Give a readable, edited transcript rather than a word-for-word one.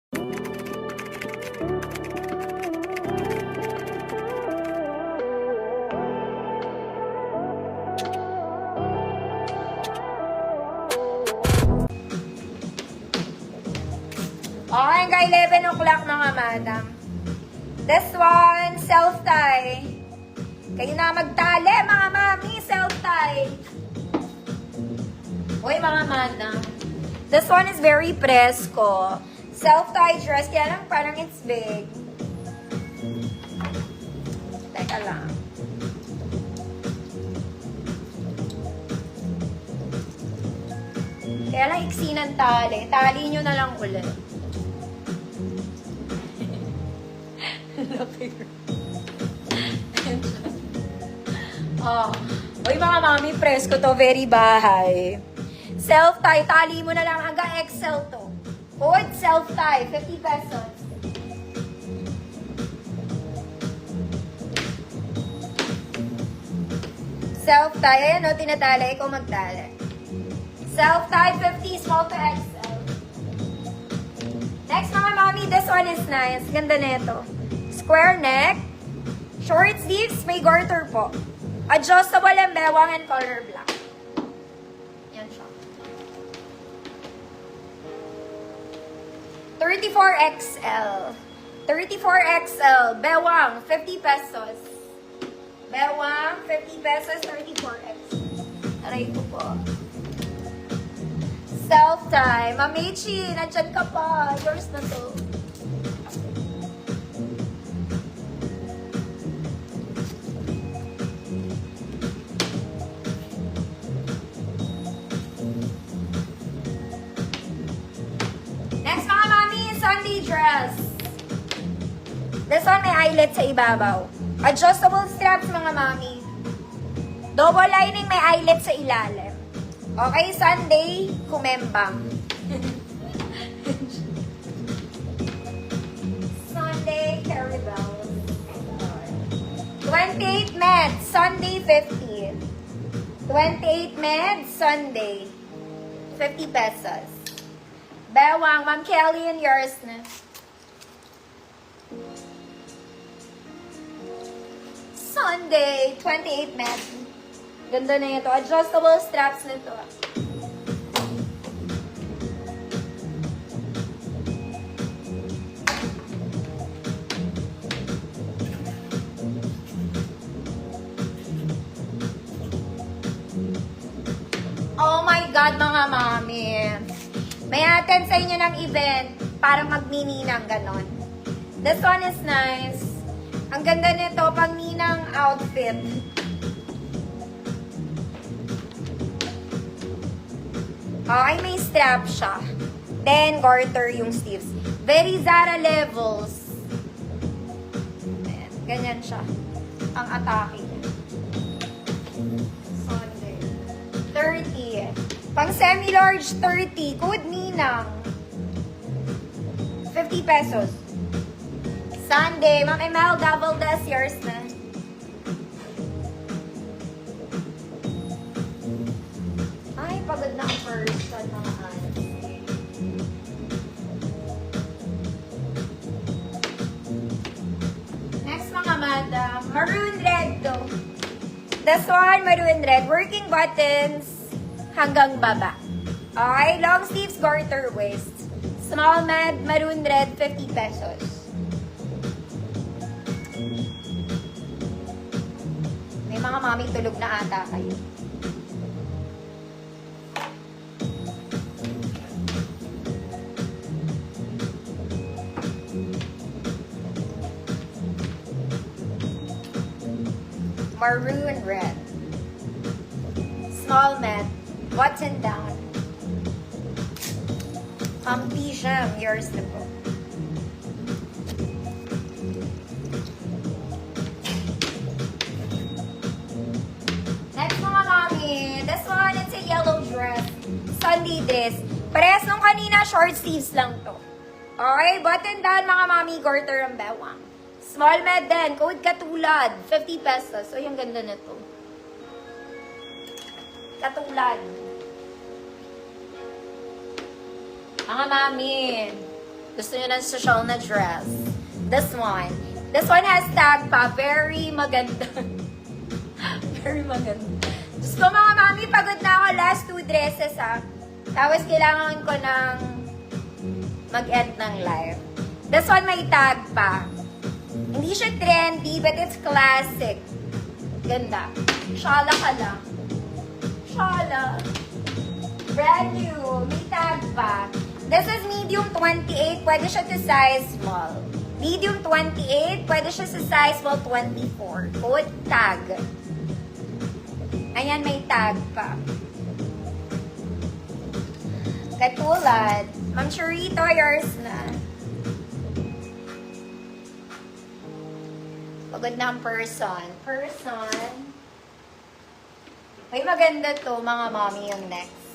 Okay, hanggang 11 o'clock mga madam. This one, self-tie. Kayo na magtali, mga mami, self-tie. Uy, mga madam. This one is very presko. Self-tie dress, kaya lang parang it's big. Teka lang. Kaya lang iksi ng tali. Tali nyo na lang ulit. Oh. Uy, mga mami, presko to. Very bahay. Self-tie. Tali mo na lang hanggang XL to. Code self-tie. 50 pesos. Self-tie. Ayan o, tinatali. Ikaw magtali. Self-tie, 50, small to XL. Next, mga mami, this one is nice. Ganda nito. Square neck. Short sleeves, may garter po. Adjustable ang bewang and color black. Yan siya. 34XL. 34XL. Bewang, 50 pesos. Bewang, 50 pesos, 34XL. Aray ko po. Self-tie. Mamichi, nandyan ka pa. Yours na to. Next, mga mami, Sunday dress. This one may eyelet sa ibabaw. Adjustable straps, mga mami. Double lining, may eyelet sa ilalim. Okay, Sunday, kumembang. Sunday, caribou. 28 meds, Sunday, 50. 28 meds, Sunday. 50 pesos. Bewang, Ma'am Kelly, and yours na. Sunday, 28 meds. Ganda na ito. Adjustable straps nito. Oh my God, mga mami. May attend sa inyo ng event para magmininang ganon. This one is nice. Ang ganda nito, pang ninang outfit. Okay, may strap siya. Then, garter yung sleeves. Very Zara levels. Ayan, ganyan siya. Ang atake. Sunday. 30. Pang semi-large, 30. Code Ninang. 50 pesos. Sunday. Ma'am Emel, double das yours na. Ay, pagod na ang person, mga anak. Next, mga madam. Maroon red to. This one, maroon red. Working buttons hanggang baba. Okay, long sleeves, garter waist. Small med, maroon red, 50 pesos. May mga maming tulog na ata kayo. Maroon red. Small med. Button down. Pijam. Yours na po. Next, mga mami. This one, it's a yellow dress. Sunday dress. Parehas nung kanina, short sleeves lang to. Okay, button down, mga mami. Garter ang bewang. Small med din. Code katulad. 50 pesos. So, yung ganda na to. Katulad. Mga mami. Gusto nyo ng social na dress. This one. This one has tag pa. Very maganda. Very maganda. Diyos ko mga mami, pagod na ako last 2 dresses Tapos kailangan ko ng mag-end ng live. This one may tag pa. Hindi siya trendy, but it's classic. Ganda. Shala ka lang. Shala. Brand new. May tag pa. This is medium 28. Pwede siya to size small. Medium 28. Pwede siya sa size small 24. Code tag. Ayan, may tag pa. Katulad. Ma'am Churito, yours na. Pagod na ang person. Person. May maganda to, mga mommy, yung next.